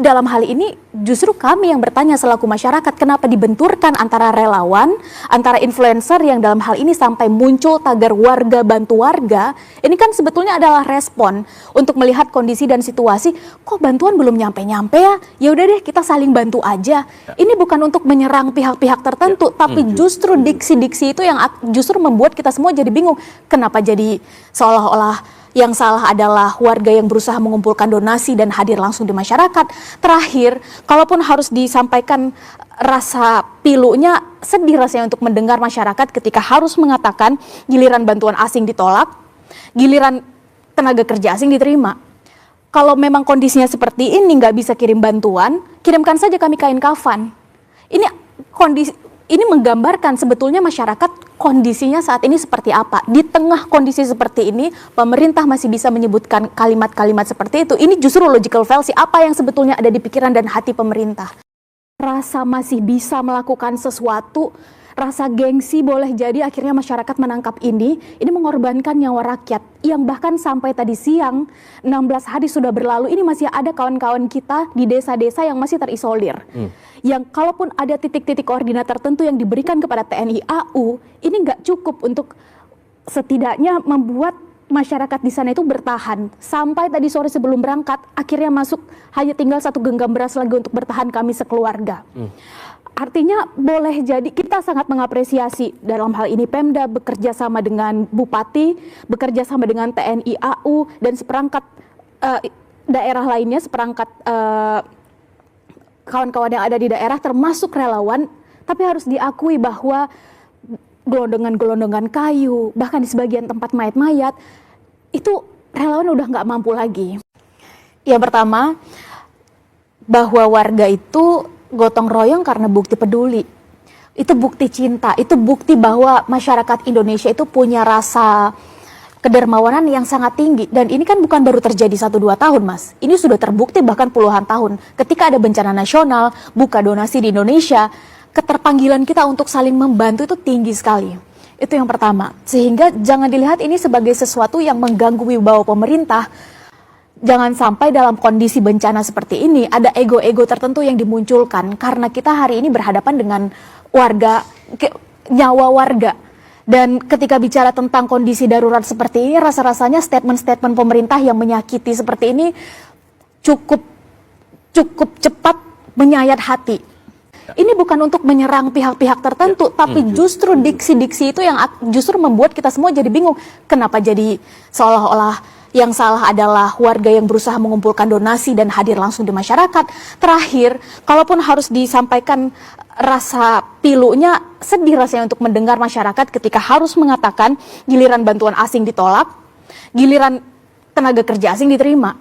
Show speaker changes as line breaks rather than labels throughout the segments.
dalam hal ini justru kami yang bertanya selaku masyarakat, kenapa dibenturkan antara relawan, antara influencer yang dalam hal ini sampai muncul tagar warga bantu warga. Ini kan sebetulnya adalah respon untuk melihat kondisi dan situasi, kok bantuan belum nyampe-nyampe ya, ya udah deh kita saling bantu aja. Ini bukan untuk menyerang pihak-pihak tertentu, tapi justru diksi-diksi itu yang justru membuat kita semua jadi bingung, kenapa jadi seolah-olah yang salah adalah warga yang berusaha mengumpulkan donasi dan hadir langsung di masyarakat. Terakhir, kalaupun harus disampaikan rasa pilunya, sedih rasanya untuk mendengar masyarakat ketika harus mengatakan giliran bantuan asing ditolak, giliran tenaga kerja asing diterima. Kalau memang kondisinya seperti ini, nggak bisa kirim bantuan, kirimkan saja kami kain kafan. Ini menggambarkan sebetulnya masyarakat kondisinya saat ini seperti apa. Di tengah kondisi seperti ini, pemerintah masih bisa menyebutkan kalimat-kalimat seperti itu. Ini justru logical fallacy, apa yang sebetulnya ada di pikiran dan hati pemerintah. Rasa masih bisa melakukan sesuatu, rasa gengsi boleh jadi akhirnya masyarakat menangkap ini mengorbankan nyawa rakyat. Yang bahkan sampai tadi siang, 16 hari sudah berlalu, ini masih ada kawan-kawan kita di desa-desa yang masih terisolir. Yang kalaupun ada titik-titik koordinat tertentu yang diberikan kepada TNI AU, ini nggak cukup untuk setidaknya membuat masyarakat di sana itu bertahan. Sampai tadi sore sebelum berangkat, akhirnya masuk hanya tinggal 1 genggam beras lagi untuk bertahan kami sekeluarga. Artinya boleh jadi kita sangat mengapresiasi dalam hal ini Pemda bekerja sama dengan Bupati, bekerja sama dengan TNI AU dan seperangkat daerah lainnya, seperangkat kawan-kawan yang ada di daerah termasuk relawan, tapi harus diakui bahwa gelondongan-gelondongan kayu, bahkan di sebagian tempat mayat-mayat, itu relawan udah nggak mampu lagi. Yang pertama, bahwa warga itu gotong royong karena bukti peduli. Itu bukti cinta, itu bukti bahwa masyarakat Indonesia itu punya rasa kedermawanan yang sangat tinggi. Dan ini kan bukan baru terjadi 1-2 tahun, Mas. Ini sudah terbukti bahkan puluhan tahun. Ketika ada bencana nasional, buka donasi di Indonesia, keterpanggilan kita untuk saling membantu itu tinggi sekali. Itu yang pertama. Sehingga jangan dilihat ini sebagai sesuatu yang mengganggu wibawa pemerintah. Jangan sampai dalam kondisi bencana seperti ini ada ego-ego tertentu yang dimunculkan karena kita hari ini berhadapan dengan warga, nyawa warga. Dan ketika bicara tentang kondisi darurat seperti ini, rasa-rasanya statement-statement pemerintah yang menyakiti seperti ini cukup cepat menyayat hati. Ini bukan untuk menyerang pihak-pihak tertentu, tapi justru diksi-diksi itu yang justru membuat kita semua jadi bingung. Kenapa jadi seolah-olah yang salah adalah warga yang berusaha mengumpulkan donasi dan hadir langsung di masyarakat. Terakhir, kalaupun harus disampaikan rasa pilunya, sedih rasanya untuk mendengar masyarakat ketika harus mengatakan giliran bantuan asing ditolak, giliran tenaga kerja asing diterima.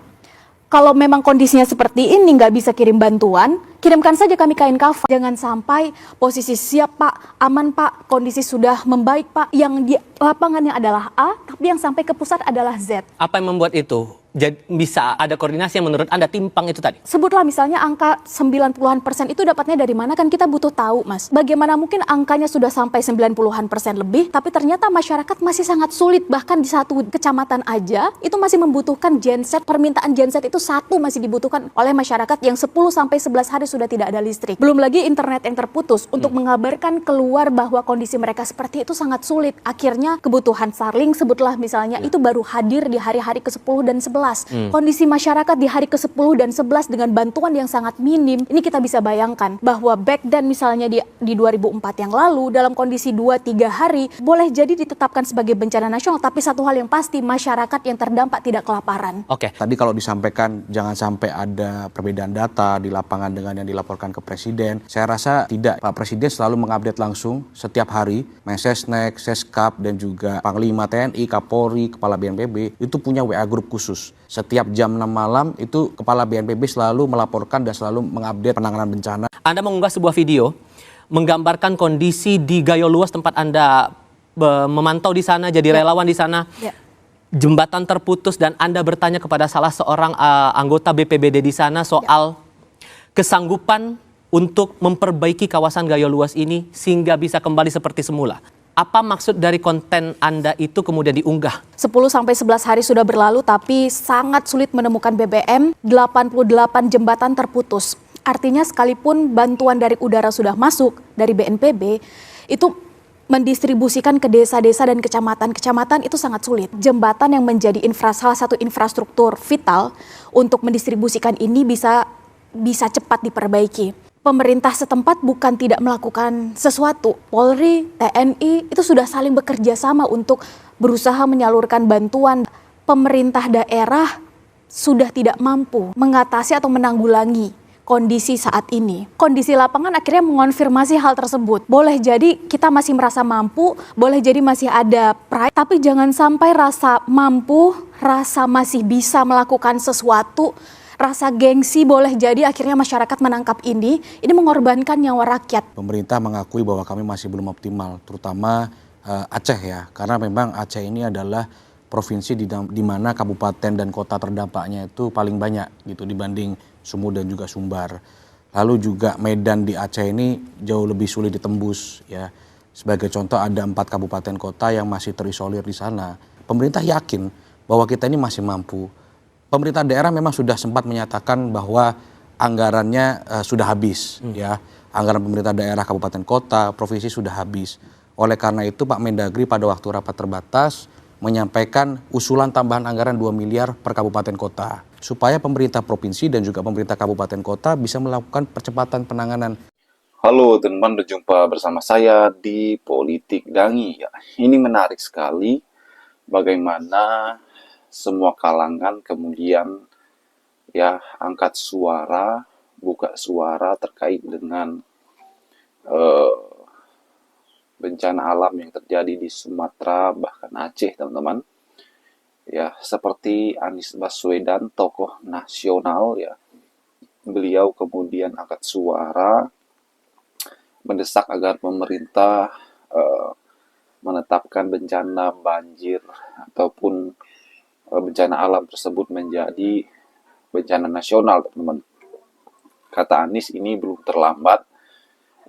Kalau memang kondisinya seperti ini, nggak bisa kirim bantuan, kirimkan saja kami kain kafan. Jangan sampai posisi siap Pak, aman Pak, kondisi sudah membaik Pak, yang di lapangannya adalah A, tapi yang sampai ke pusat adalah Z.
Apa yang membuat itu? Jadi bisa ada koordinasi yang menurut Anda timpang itu tadi?
Sebutlah misalnya angka 90-an% itu dapatnya dari mana, kan kita butuh tahu, Mas. Bagaimana mungkin angkanya sudah sampai 90-an% lebih, tapi ternyata masyarakat masih sangat sulit, bahkan di satu kecamatan aja itu masih membutuhkan genset, permintaan genset itu satu masih dibutuhkan oleh masyarakat yang 10-11 hari sudah tidak ada listrik. Belum lagi internet yang terputus untuk mengabarkan keluar bahwa kondisi mereka seperti itu sangat sulit. Akhirnya kebutuhan Starlink sebutlah misalnya itu baru hadir di hari-hari ke-10 dan 11. Kondisi masyarakat di hari ke-10 dan 11 dengan bantuan yang sangat minim, ini kita bisa bayangkan bahwa back then misalnya di 2004 yang lalu dalam kondisi 2-3 hari boleh jadi ditetapkan sebagai bencana nasional, tapi satu hal yang pasti masyarakat yang terdampak tidak kelaparan.
Oke. Tadi kalau disampaikan jangan sampai ada perbedaan data di lapangan dengan yang dilaporkan ke Presiden, saya rasa tidak. Pak Presiden selalu mengupdate langsung setiap hari, Mensesnek, Seskap dan juga Panglima TNI, Kapolri, Kepala BNPB itu punya WA grup khusus. Setiap jam 6 malam itu Kepala BNPB selalu melaporkan dan selalu mengupdate penanganan bencana.
Anda mengunggah sebuah video menggambarkan kondisi di Gayo Luas tempat Anda memantau di sana, jadi relawan di sana. Jembatan terputus dan Anda bertanya kepada salah seorang anggota BPBD di sana soal kesanggupan untuk memperbaiki kawasan Gayo Luas ini sehingga bisa kembali seperti semula. Apa maksud dari konten Anda itu kemudian diunggah?
10-11 hari sudah berlalu tapi sangat sulit menemukan BBM, 88 jembatan terputus. Artinya sekalipun bantuan dari udara sudah masuk dari BNPB, itu mendistribusikan ke desa-desa dan kecamatan-kecamatan itu sangat sulit. Jembatan yang menjadi salah satu infrastruktur vital untuk mendistribusikan ini bisa cepat diperbaiki. Pemerintah setempat bukan tidak melakukan sesuatu. Polri, TNI itu sudah saling bekerja sama untuk berusaha menyalurkan bantuan. Pemerintah daerah sudah tidak mampu mengatasi atau menanggulangi kondisi saat ini. Kondisi lapangan akhirnya mengonfirmasi hal tersebut. Boleh jadi kita masih merasa mampu, boleh jadi masih ada pride, tapi jangan sampai rasa mampu, rasa masih bisa melakukan sesuatu, rasa gengsi boleh jadi akhirnya masyarakat menangkap ini mengorbankan nyawa rakyat.
Pemerintah mengakui bahwa kami masih belum optimal, terutama Aceh ya, karena memang Aceh ini adalah provinsi di mana kabupaten dan kota terdampaknya itu paling banyak gitu dibanding Sumut dan juga Sumbar. Lalu juga Medan di Aceh ini jauh lebih sulit ditembus ya. Sebagai contoh ada 4 kabupaten kota yang masih terisolir di sana. Pemerintah yakin bahwa kita ini masih mampu. Pemerintah daerah memang sudah sempat menyatakan bahwa anggarannya sudah habis ya. Anggaran pemerintah daerah kabupaten kota, provinsi sudah habis. Oleh karena itu Pak Mendagri pada waktu rapat terbatas menyampaikan usulan tambahan anggaran 2 miliar per kabupaten kota supaya pemerintah provinsi dan juga pemerintah kabupaten kota bisa melakukan percepatan penanganan.
Halo teman, berjumpa bersama saya di Politik Dangi. Ya, ini menarik sekali bagaimana semua kalangan kemudian ya angkat suara, buka suara terkait dengan bencana alam yang terjadi di Sumatera bahkan Aceh, teman-teman. Ya, seperti Anies Baswedan, tokoh nasional ya, beliau kemudian angkat suara mendesak agar pemerintah menetapkan bencana banjir ataupun bencana alam tersebut menjadi bencana nasional, teman-teman. Kata Anies, ini belum terlambat,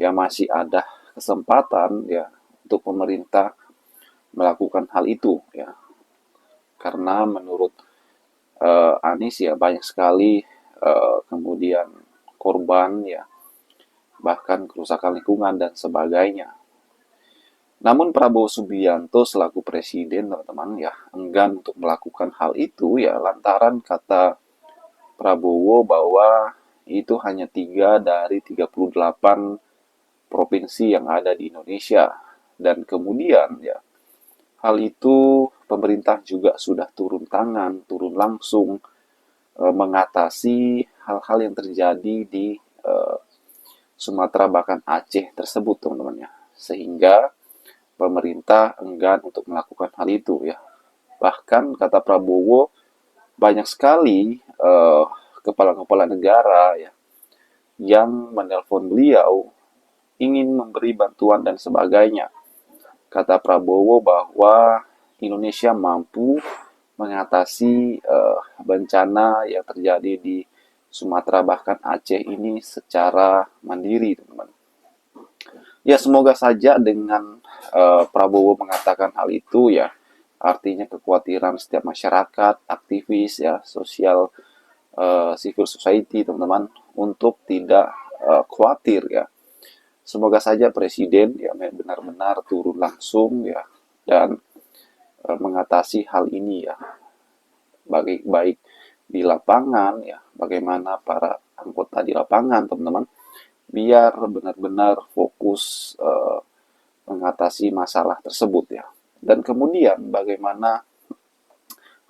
ya masih ada kesempatan ya untuk pemerintah melakukan hal itu ya. Karena menurut Anies ya banyak sekali kemudian korban ya, bahkan kerusakan lingkungan dan sebagainya. Namun Prabowo Subianto selaku presiden, teman-teman ya, enggan untuk melakukan hal itu ya, lantaran kata Prabowo bahwa itu hanya 3 dari 38 provinsi yang ada di Indonesia. Dan kemudian ya, hal itu pemerintah juga sudah turun tangan, turun langsung mengatasi hal-hal yang terjadi di Sumatera bahkan Aceh tersebut, teman-teman ya. Sehingga pemerintah enggan untuk melakukan hal itu ya. Bahkan kata Prabowo banyak sekali kepala-kepala negara ya yang menelpon beliau ingin memberi bantuan dan sebagainya. Kata Prabowo bahwa Indonesia mampu mengatasi bencana yang terjadi di Sumatera bahkan Aceh ini secara mandiri, teman-teman. Ya, semoga saja dengan Prabowo mengatakan hal itu ya, artinya kekhawatiran setiap masyarakat, aktivis ya, sosial, civil society, teman-teman, untuk tidak khawatir ya. Semoga saja Presiden ya benar-benar turun langsung ya dan mengatasi hal ini ya, baik di lapangan ya, bagaimana para anggota di lapangan, teman-teman, biar benar-benar fokus mengatasi masalah tersebut ya. Dan kemudian bagaimana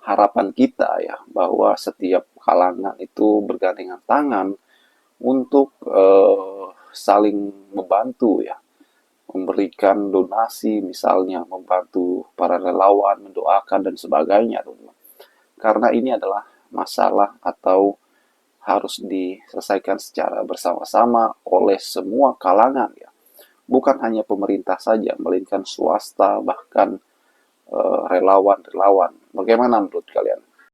harapan kita ya, bahwa setiap kalangan itu bergandengan tangan untuk saling membantu ya, memberikan donasi misalnya, membantu para relawan, mendoakan dan sebagainya, teman-teman. Karena ini adalah masalah atau harus diselesaikan secara bersama-sama oleh semua kalangan ya. Bukan hanya pemerintah saja, melainkan swasta, bahkan relawan-relawan. Bagaimana menurut kalian?